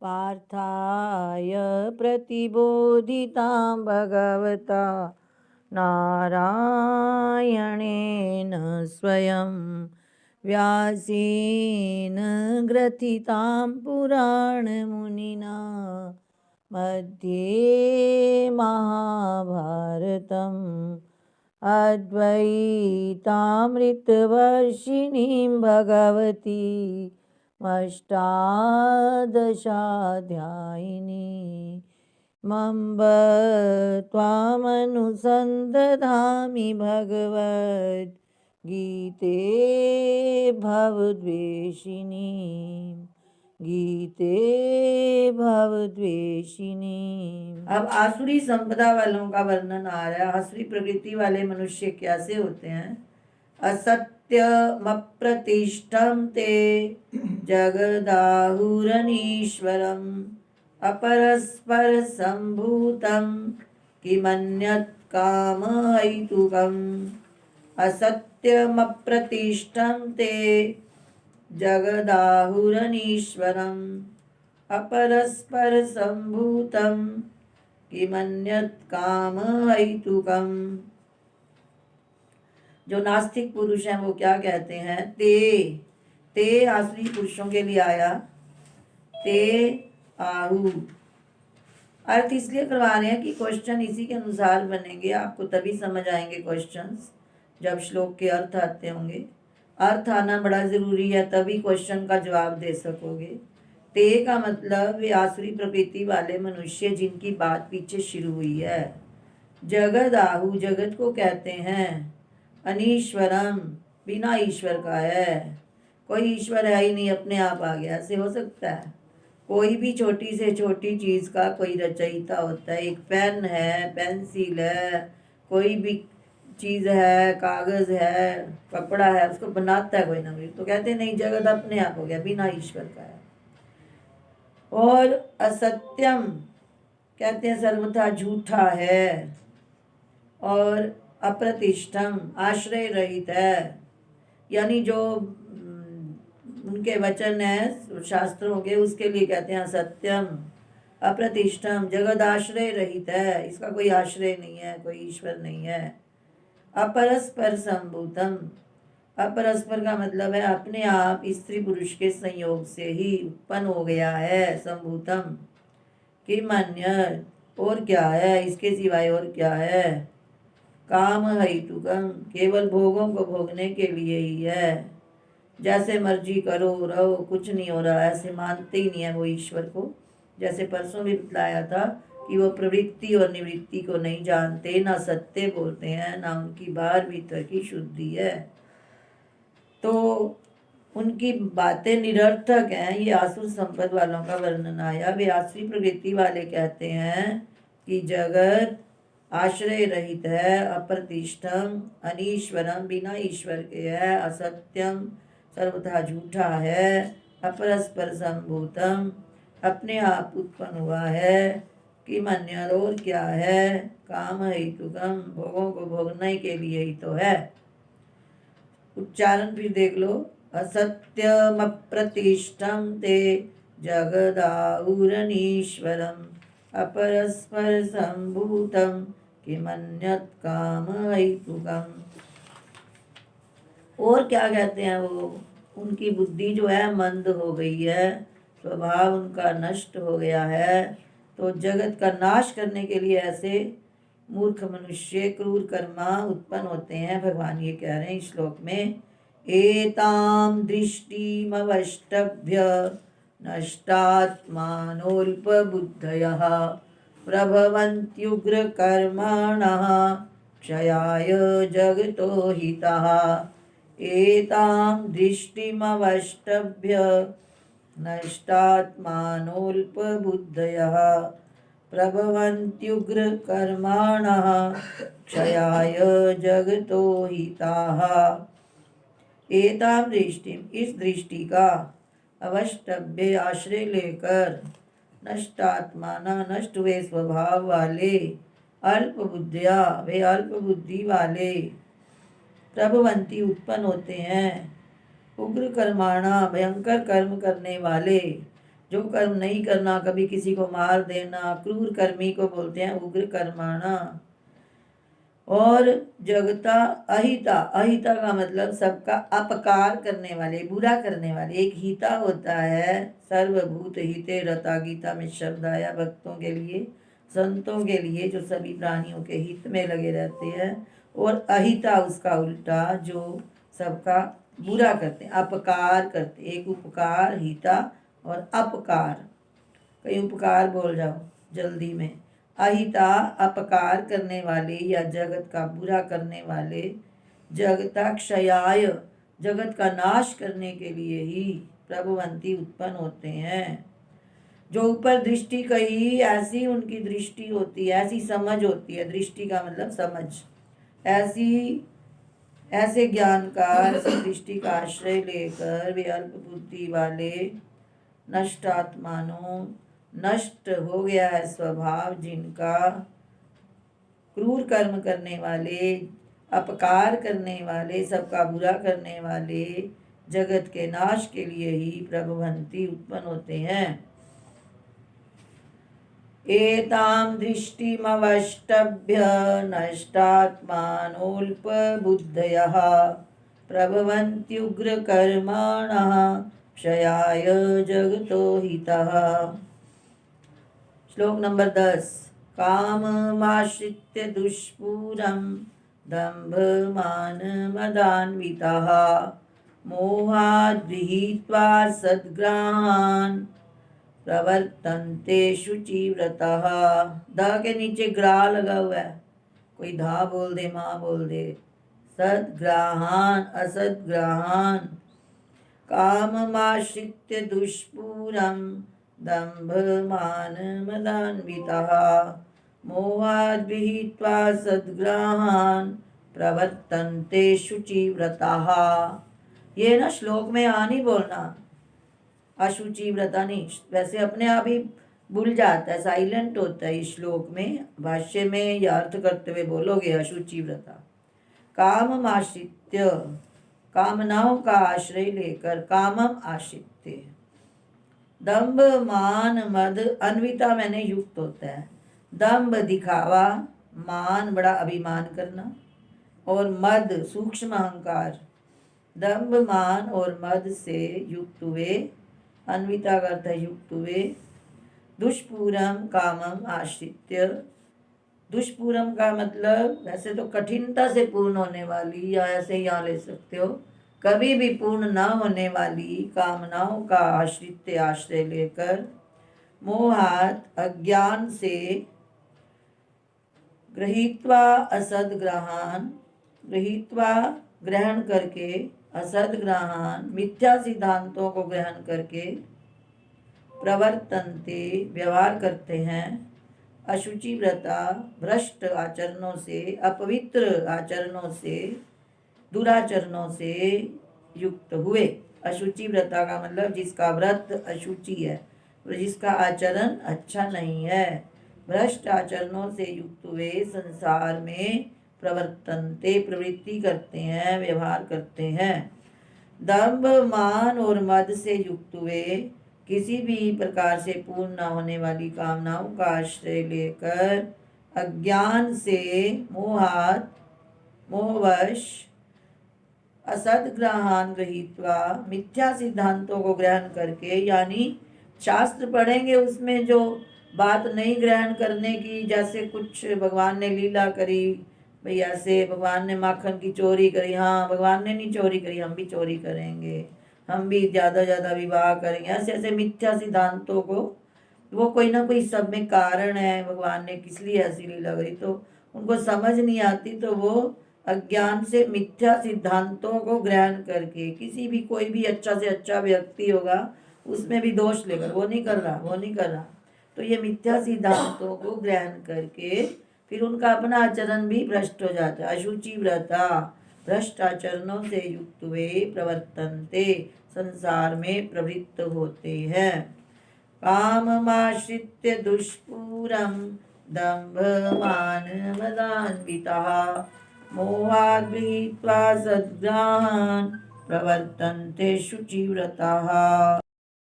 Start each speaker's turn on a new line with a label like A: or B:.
A: पार्थाय प्रतिबोधितां भगवता नारायणेन स्वयं व्यासेन ग्रथितां पुराणमुनिना मध्ये महाभारतम् अद्वैतामृतवर्षिणीं भगवती अष्टादशाध्यायिनी मम्ब त्वामनुसन्दधामि भगवद्गीते भवद्वेषिणी गीते भवद्वेषिणी। अब आसुरी संपदा वालों का वर्णन आ रहा है। आसुरी प्रकृति वाले मनुष्य कैसे होते हैं? असत्यमप्रतिष्ठं ते जगदाहुरनीश्वरम् अपरस्पर सम्भूतं किमन्यत् कामहैतुकम्। असत्यमप्रतिष्ठं ते जगदाहुरनीश्वरम् अपरस्पर सम्भूतं किमन्यत् कामहैतुकम्। जो नास्तिक पुरुष हैं वो क्या कहते हैं? ते आसुरी पुरुषों के लिए आया। ते आहु अर्थ इसलिए करवा रहे हैं कि क्वेश्चन इसी के अनुसार बनेंगे। आपको तभी समझ आएंगे क्वेश्चंस जब श्लोक के अर्थ आते होंगे। अर्थ आना बड़ा जरूरी है, तभी क्वेश्चन का जवाब दे सकोगे। ते का मतलब वे आसुरी प्रकृति वाले मनुष्य जिनकी बात पीछे शुरू हुई है। जगद आहु जगत को कहते हैं। अनीश्वरम बिना ईश्वर का है। कोई ईश्वर है ही नहीं, अपने आप आ गया। ऐसे हो सकता है? कोई भी छोटी से छोटी चीज का कोई रचयिता होता है। एक पेन है, पेंसिल है, कोई भी चीज है, कागज है, कपड़ा है, उसको बनाता है कोई ना कोई। तो कहते नहीं, जगत अपने आप हो गया, बिना ईश्वर का है। और असत्यम कहते हैं सर्वथा झूठा है। और अप्रतिष्ठम आश्रय रहित है, यानी जो उनके वचन है शास्त्रों के, उसके लिए कहते हैं असत्यम। अप्रतिष्ठम जगद आश्रय रहित है, इसका कोई आश्रय नहीं है, कोई ईश्वर नहीं है। अपरस्पर संभूतम अपरस्पर का मतलब है अपने आप स्त्री पुरुष के संयोग से ही उत्पन्न हो गया है। संभूतम किमन्य और क्या है, इसके सिवाय और क्या है। काम हेतुकम केवल भोगों को भोगने के लिए ही है। जैसे मर्जी करो रहो, कुछ नहीं हो रहा, ऐसे मानते ही नहीं है वो ईश्वर को। जैसे परसों भी बताया था कि वो प्रवृत्ति और निवृत्ति को नहीं जानते, ना सत्य बोलते हैं, ना उनकी बाहर भीतर की शुद्धि है। तो उनकी बातें निरर्थक हैं। ये आसुर संपद वालों का वर्णन आया। वे आसुरी प्रवृत्ति वाले कहते हैं कि जगत आश्रय रहित है, अप्रतिष्ठम अनीश्वरम बिना ईश्वर के है, असत्यम सर्वथा झूठा है, अपरस्पर संभूतम अपने आप उत्पन्न हुआ है, कि मन्य और क्या है, काम हेतुकम भोगों को भोगने के लिए ही तो है। उच्चारण भी देख लो। असत्यम अप्रतिष्ठम ते जगदाहुरनीश्वरम अपरस्पर संभूतम किमन्यत् कामहेतुकम्। और क्या कहते हैं वो? उनकी बुद्धि जो है मंद हो गई है, स्वभाव उनका नष्ट हो गया है। तो जगत का नाश करने के लिए ऐसे मूर्ख मनुष्य क्रूर कर्मा उत्पन्न होते हैं। भगवान ये कह रहे हैं इस श्लोक में, एताम दृष्टिमवष्टभ्य नष्टात्मानोल्पबुद्धयः प्रभवन्त्युग्र कर्मणः क्षयाय जगतो हितः। एतां दृष्टिमवष्टभ्य नष्टात्मानोल्पबुद्धयः प्रभवन्त्युग्र कर्मणः क्षयाय जगतो हिताः। एतां दृष्टिम इस दृष्टि का, अवष्टभ्य आश्रय लेकर, नष्टात्माना नष्ट हुए स्वभाव वाले, अल्प बुद्धिया वे अल्प बुद्धि वाले, प्रभवंती उत्पन्न होते हैं, उग्र कर्माणा भयंकर कर्म करने वाले, जो कर्म नहीं करना, कभी किसी को मार देना, क्रूर कर्मी को बोलते हैं उग्र कर्माणा। और जगता अहिता, अहिता का मतलब सबका अपकार करने वाले, बुरा करने वाले। एक हिता होता है सर्वभूत हिते रता, गीता में शब्द आया भक्तों के लिए, संतों के लिए, जो सभी प्राणियों के हित में लगे रहते हैं। और अहिता उसका उल्टा, जो सबका बुरा करते हैं, अपकार करते। एक उपकार हिता और अपकार, कहीं उपकार बोल जाओ जल्दी में। अहिता अपकार करने वाले या जगत का बुरा करने वाले। जगता क्षयाय, जगत का नाश करने के लिए ही प्रभुवंती उत्पन्न होते हैं। जो ऊपर दृष्टि कही, ऐसी उनकी दृष्टि होती है, ऐसी समझ होती है। दृष्टि का मतलब समझ। ऐसे ज्ञान का, ऐसी दृष्टि का आश्रय लेकर वे अल्प बुद्धि वाले नष्टात्मानों, नष्ट हो गया है स्वभाव जिनका, क्रूर कर्म करने वाले, अपकार करने वाले, सबका बुरा करने वाले, जगत के नाश के लिए ही प्रभुवंती उत्पन्न होते हैं। एतां दृष्टिमवष्टभ्य नष्टात्मानोऽल्पबुद्धयः प्रभवन्त्युग्रकर्माणः क्षयाय जगतो हितः। श्लोक नंबर 10। काममाश्रित्य दुष्पूरं दम्भमानमदान्विताः मोहाद् गृहीत्वा सद्ग्राहान् प्रवर्तन्ते शुचिव्रतः। द के नीचे ग्रा लगा हुआ है, कोई धा बोल दे, माँ बोल दे। सद्ग्राहान असद्ग्राहान। काममाश्रित्य दुष्पूरं दम्भमानमदान्वितः मोहाद् गृहीत्वा सद्ग्राहान् प्रवर्तन्ते शुचिव्रतः। ये ना श्लोक में आ नहीं बोलना अशुचि व्रता नहीं, वैसे अपने आप ही भूल जाता है, साइलेंट होता है इस श्लोक में। भाष्य में या अर्थ करते हुए बोलोगे अशुचि व्रता। काम आश्रित्य, कामनाओं का आश्रय लेकर, कामम आश्रित्य। दम्भ मान मद, अन्विता मैंने युक्त होता है। दम्भ दिखावा, मान बड़ा अभिमान करना, और मद सूक्ष्म अहंकार। दम्भ मान और मद से युक्त हुए, अन्विता का अर्थ युक्त हुए। दुष्पूरम कामम आश्रित्य। दुष्पूरम का मतलब वैसे तो कठिनता से पूर्ण होने वाली, या ऐसे यहाँ ले सकते हो, कभी भी पूर्ण न होने वाली कामनाओं का आश्रित्य, आश्रय लेकर। मोहात अज्ञान से, गृहीत्वा असद्ग्रहान, गृहीत्वा ग्रहण करके, असद्ग्रहान मिथ्या सिद्धांतों को ग्रहण करके, प्रवर्तन्ते व्यवहार करते हैं, अशुचि व्रता भ्रष्ट आचरणों से, अपवित्र आचरणों से, दुराचरणों से युक्त हुए। अशुचि व्रता का मतलब जिसका व्रत अशुचि है, जिसका आचरण अच्छा नहीं है। भ्रष्ट आचरणों से युक्त हुए संसार में प्रवर्तन्ते, प्रवृत्ति करते हैं, व्यवहार करते हैं। दम्भ मान और मद से युक्त हुए, किसी भी प्रकार से पूर्ण न होने वाली कामनाओं का आश्रय लेकर, अज्ञान से, मोहात मोहवश, असद्ग्रहान गृहीत्वा मिथ्या सिद्धांतों को ग्रहण करके, यानी शास्त्र पढ़ेंगे उसमें जो बात नहीं ग्रहण करने की, जैसे कुछ भगवान ने लीला करी, भाई ऐसे भगवान ने माखन की चोरी करी, हाँ भगवान ने नहीं चोरी करी, हम भी चोरी करेंगे, हम भी ज़्यादा विवाह करेंगे, ऐसे ऐसे मिथ्या सिद्धांतों को, वो कोई ना कोई सब में कारण है, भगवान ने किस लिए ऐसी लीला करी, तो उनको समझ नहीं आती, तो वो अज्ञान से मिथ्या सिद्धांतों को ग्रहण करके, किसी भी कोई भी अच्छा से अच्छा व्यक्ति होगा उसमें भी दोष लेकर, वो नहीं कर रहा, तो ये मिथ्या सिद्धांतों को ग्रहण करके फिर उनका अपना आचरण भी भ्रष्ट हो जाता है। अशुचि व्रता भ्रष्ट आचरणों से युक्त हुए, प्रवर्तन्ते संसार में प्रवृत्त होते हैं। काममाश्रित्य दुष्पूरं दम्भमानमदान्विताः मोहाद् गृहीत्वा सद्ग्राहान् प्रवर्तन्ते शुचिव्रताः।